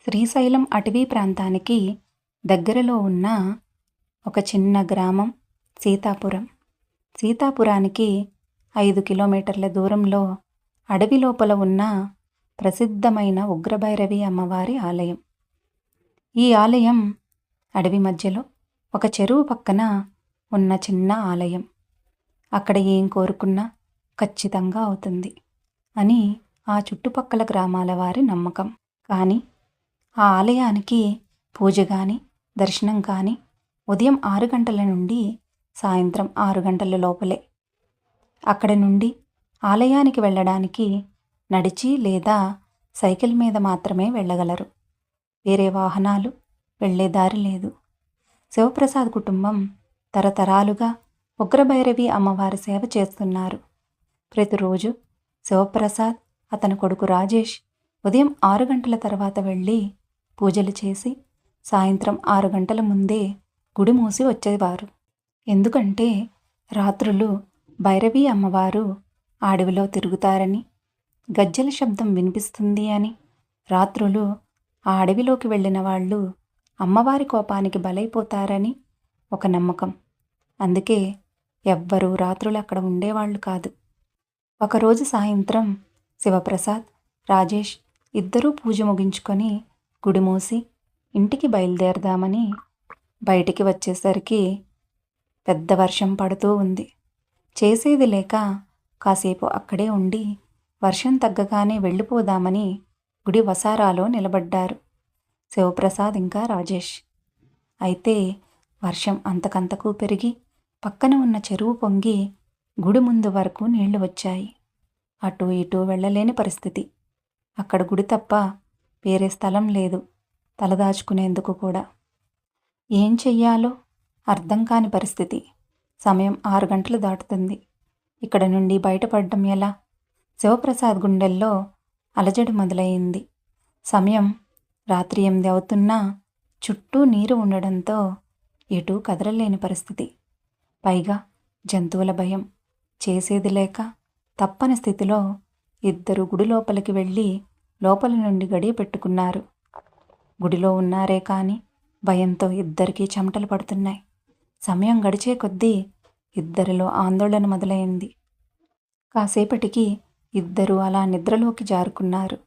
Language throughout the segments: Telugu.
శ్రీశైలం అటవీ ప్రాంతానికి దగ్గరలో ఉన్న ఒక చిన్న గ్రామం సీతాపురం. సీతాపురానికి 5 కిలోమీటర్ల దూరంలో అడవి లోపల ఉన్న ప్రసిద్ధమైన ఉగ్రభైరవి అమ్మవారి ఆలయం. ఈ ఆలయం అడవి మధ్యలో ఒక చెరువు పక్కన ఉన్న చిన్న ఆలయం. అక్కడ ఏం కోరుకున్నా ఖచ్చితంగా అవుతుంది అని ఆ చుట్టుపక్కల గ్రామాల వారి నమ్మకం. కానీ ఆ ఆలయానికి పూజ కానీ దర్శనం కానీ ఉదయం 6 గంటల నుండి సాయంత్రం 6 గంటల లోపలే. అక్కడి నుండి ఆలయానికి వెళ్ళడానికి నడిచి లేదా సైకిల్ మీద మాత్రమే వెళ్ళగలరు. వేరే వాహనాలు వెళ్ళే దారి లేదు. శివప్రసాద్ కుటుంబం తరతరాలుగా ఉగ్రభైరవి అమ్మవారి సేవ చేస్తున్నారు. ప్రతిరోజు శివప్రసాద్, అతని కొడుకు రాజేష్ ఉదయం 6 గంటల తర్వాత వెళ్ళి పూజలు చేసి సాయంత్రం 6 గంటల ముందే గుడి మూసి వచ్చేవారు. ఎందుకంటే రాత్రులు భైరవి అమ్మవారు అడవిలో తిరుగుతారని, గజ్జెల శబ్దం వినిపిస్తుంది అని, రాత్రులు ఆ అడవిలోకి వెళ్ళిన వాళ్ళు అమ్మవారి కోపానికి బలైపోతారని ఒక నమ్మకం. అందుకే ఎవ్వరూ రాత్రులు అక్కడ ఉండేవాళ్ళు కాదు. ఒకరోజు సాయంత్రం శివప్రసాద్, రాజేష్ ఇద్దరూ పూజ ముగించుకొని గుడి మూసి ఇంటికి బయలుదేరదామని బయటికి వచ్చేసరికి పెద్ద వర్షం పడుతూ ఉంది. చేసేది లేక కాసేపు అక్కడే ఉండి వర్షం తగ్గగానే వెళ్ళిపోదామని గుడి వసారాలో నిలబడ్డారు శివప్రసాద్ ఇంకా రాజేష్. అయితే వర్షం అంతకంతకు పెరిగి పక్కన ఉన్న చెరువు పొంగి గుడి ముందు వరకు నీళ్లు వచ్చాయి. అటు ఇటు వెళ్ళలేని పరిస్థితి. అక్కడ గుడి తప్ప వేరే స్థలం లేదు తలదాచుకునేందుకు కూడా. ఏం చెయ్యాలో అర్థం కాని పరిస్థితి. సమయం 6 గంటలు దాటుతుంది. ఇక్కడ నుండి బయటపడడం ఎలా? శివప్రసాద్ గుండెల్లో అలజడి మొదలయ్యింది. సమయం రాత్రి 8 అవుతున్నా చుట్టూ నీరు ఉండడంతో ఎటూ కదలలేని పరిస్థితి. పైగా జంతువుల భయం. చేసేది లేక తప్పని స్థితిలో ఇద్దరు గుడి లోపలికి వెళ్ళి లోపల నుండి గడియ పెట్టుకున్నారు. గుడిలో ఉన్నారే కానీ భయంతో ఇద్దరికీ చెమటలు పడుతున్నాయి. సమయం గడిచే కొద్దీ ఇద్దరిలో ఆందోళన మొదలైంది. కాసేపటికి ఇద్దరూ అలా నిద్రలోకి జారుకున్నారు.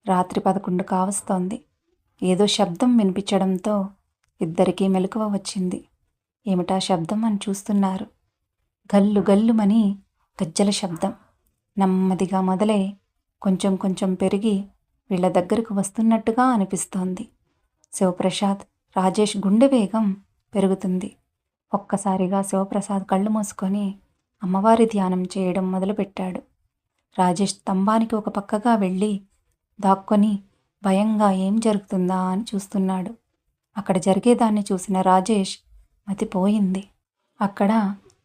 రాత్రి 11 కావస్తోంది. ఏదో శబ్దం వినిపించడంతో ఇద్దరికీ మెలకువ వచ్చింది. ఏమిటా శబ్దం అని చూస్తున్నారు. గల్లు గల్లుమని గజ్జల శబ్దం నెమ్మదిగా మొదలై కొంచెం కొంచెం పెరిగి వీళ్ళ దగ్గరకు వస్తున్నట్టుగా అనిపిస్తోంది. శివప్రసాద్, రాజేష్ గుండె వేగం పెరుగుతుంది. ఒక్కసారిగా శివప్రసాద్ కళ్ళు మూసుకొని అమ్మవారి ధ్యానం చేయడం మొదలుపెట్టాడు. రాజేష్ స్తంభానికి ఒక పక్కగా వెళ్ళి దాక్కొని భయంగా ఏం జరుగుతుందా అని చూస్తున్నాడు. అక్కడ జరిగేదాన్ని చూసిన రాజేష్ మతిపోయింది. అక్కడ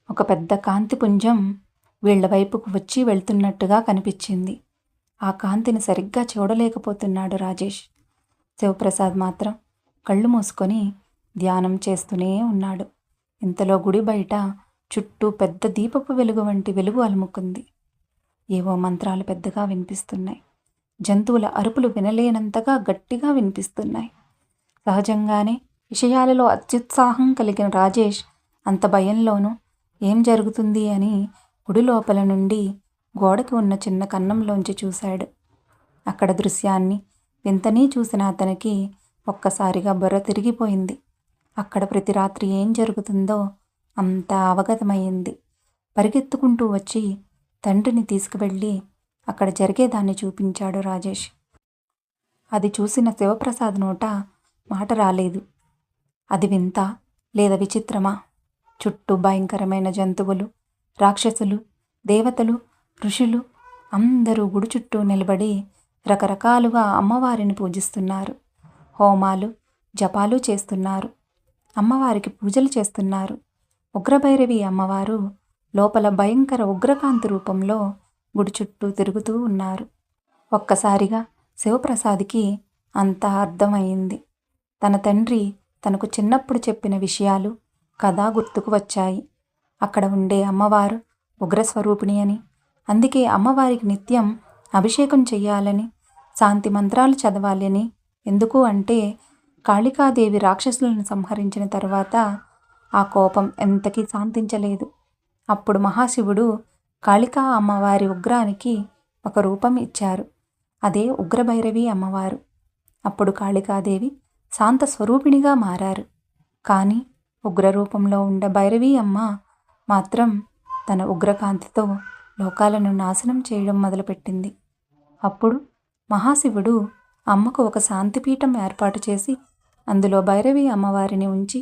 ఒక పెద్ద కాంతిపుంజం వీళ్ల వైపుకు వచ్చి వెళ్తున్నట్టుగా కనిపించింది. ఆ కాంతిని సరిగ్గా చూడలేకపోతున్నాడు రాజేష్. శివప్రసాద్ మాత్రం కళ్ళు మూసుకొని ధ్యానం చేస్తూనే ఉన్నాడు. ఇంతలో గుడి బయట చుట్టూ పెద్ద దీపపు వెలుగు వంటి వెలుగు అలుముకుంది. ఏవో మంత్రాలు పెద్దగా వినిపిస్తున్నాయి. జంతువుల అరుపులు వినలేనంతగా గట్టిగా వినిపిస్తున్నాయి. సహజంగానే విషయాలలో అత్యుత్సాహం కలిగిన రాజేష్ అంత భయంలోనూ ఏం జరుగుతుంది అని గుడి లోపల నుండి గోడకి ఉన్న చిన్న కన్నంలోంచి చూశాడు. అక్కడ దృశ్యాన్ని వింతనీ చూసిన అతనికి ఒక్కసారిగా బుర్ర తిరిగిపోయింది. అక్కడ ప్రతి రాత్రి ఏం జరుగుతుందో అంతా అవగతమయ్యింది. పరిగెత్తుకుంటూ వచ్చి తండ్రిని తీసుకువెళ్ళి అక్కడ జరిగేదాన్ని చూపించాడు రాజేష్. అది చూసిన శివప్రసాద్ నోట మాట రాలేదు. అది వింత లేదా విచిత్రమా? చుట్టూ భయంకరమైన జంతువులు, రాక్షసులు, దేవతలు, ఋషులు అందరూ గుడి చుట్టూ నిలబడి రకరకాలుగా అమ్మవారిని పూజిస్తున్నారు. హోమాలు, జపాలు చేస్తున్నారు. అమ్మవారికి పూజలు చేస్తున్నారు. ఉగ్రభైరవి అమ్మవారు లోపల భయంకర ఉగ్రకాంతి రూపంలో గుడి చుట్టూ తిరుగుతూ ఉన్నారు. ఒక్కసారిగా శివప్రసాద్కి అంతా అర్థమయ్యింది. తన తండ్రి తనకు చిన్నప్పుడు చెప్పిన విషయాలు, కథ గుర్తుకు వచ్చాయి. అక్కడ ఉండే అమ్మవారు ఉగ్రస్వరూపిణి అని, అందుకే అమ్మవారికి నిత్యం అభిషేకం చెయ్యాలని, శాంతి మంత్రాలు చదవాలని ఎందుకు అంటే కాళికాదేవి రాక్షసులను సంహరించిన తర్వాత ఆ కోపం ఎంతకీ శాంతించలేదు. అప్పుడు మహాశివుడు కాళికా అమ్మవారి ఉగ్రానికి ఒక రూపం ఇచ్చారు. అదే ఉగ్రభైరవి అమ్మవారు. అప్పుడు కాళికాదేవి శాంత స్వరూపిణిగా మారారు. కానీ ఉగ్రరూపంలో ఉండే భైరవి అమ్మ మాత్రం తన ఉగ్రకాంతితో లోకాలను నాశనం చేయడం మొదలుపెట్టింది. అప్పుడు మహాశివుడు అమ్మకు ఒక శాంతిపీఠం ఏర్పాటు చేసి అందులో భైరవి అమ్మవారిని ఉంచి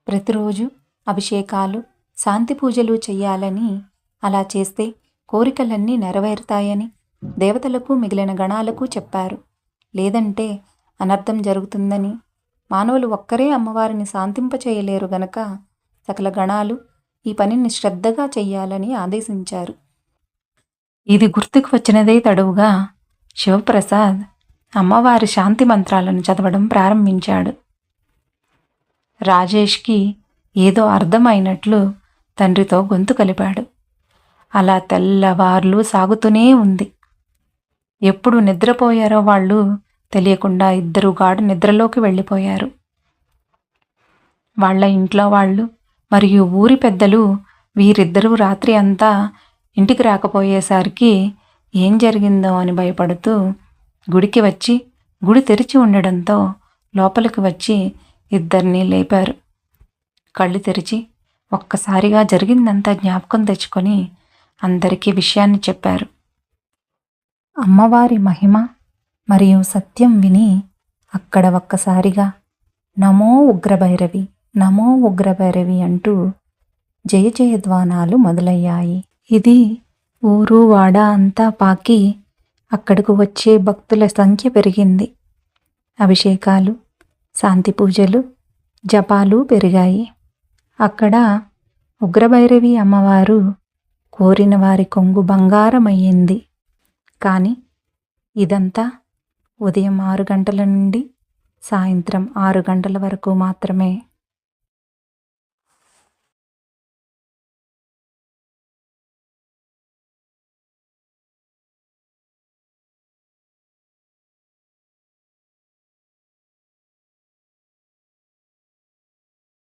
ప్రతిరోజు అభిషేకాలు, శాంతి పూజలు చెయ్యాలని, అలా చేస్తే కోరికలన్నీ నెరవేరుతాయని దేవతలకు మిగిలిన గణాలకు చెప్పారు. లేదంటే అనర్థం జరుగుతుందని, మానవులు ఒక్కరే అమ్మవారిని శాంతింపచేయలేరు గనక సకల గణాలు ఈ పనిని శ్రద్ధగా చెయ్యాలని ఆదేశించారు. ఇది గుర్తుకు వచ్చినదే తడువుగా శివప్రసాద్ అమ్మవారి శాంతి మంత్రాలను చదవడం ప్రారంభించాడు. రాజేష్కి ఏదో అర్థమైనట్లు తండ్రితో గొంతు కలిపాడు. అలా తెల్లవార్లు సాగుతూనే ఉంది. ఎప్పుడు నిద్రపోయారో వాళ్ళు తెలియకుండా ఇద్దరు గాఢ నిద్రలోకి వెళ్ళిపోయారు. వాళ్ళ ఇంట్లో వాళ్ళు మరియు ఊరి పెద్దలు వీరిద్దరూ రాత్రి అంతా ఇంటికి రాకపోయేసరికి ఏం జరిగిందో అని భయపడుతూ గుడికి వచ్చి గుడి తెరిచి ఉండడంతో లోపలికి వచ్చి ఇద్దరినీ లేపారు. కళ్ళు తెరిచి ఒక్కసారిగా జరిగిందంతా జ్ఞాపకం తెచ్చుకొని అందరికీ విషయాన్ని చెప్పారు. అమ్మవారి మహిమ మరియు సత్యం విని అక్కడ ఒక్కసారిగా నమో ఉగ్రభైరవి, నమో ఉగ్రభైరవి అంటూ జయ జయధ్వానాలు మొదలయ్యాయి. ఇది ఊరు వాడ అంతా పాకి అక్కడకు వచ్చే భక్తుల సంఖ్య పెరిగింది. అభిషేకాలు, శాంతి పూజలు, జపాలు పెరిగాయి. అక్కడ ఉగ్రభైరవి అమ్మవారు కోరిన వారి కొంగు బంగారమయ్యింది. కానీ ఇదంతా ఉదయం 6 గంటల నుండి సాయంత్రం 6 గంటల వరకు మాత్రమే.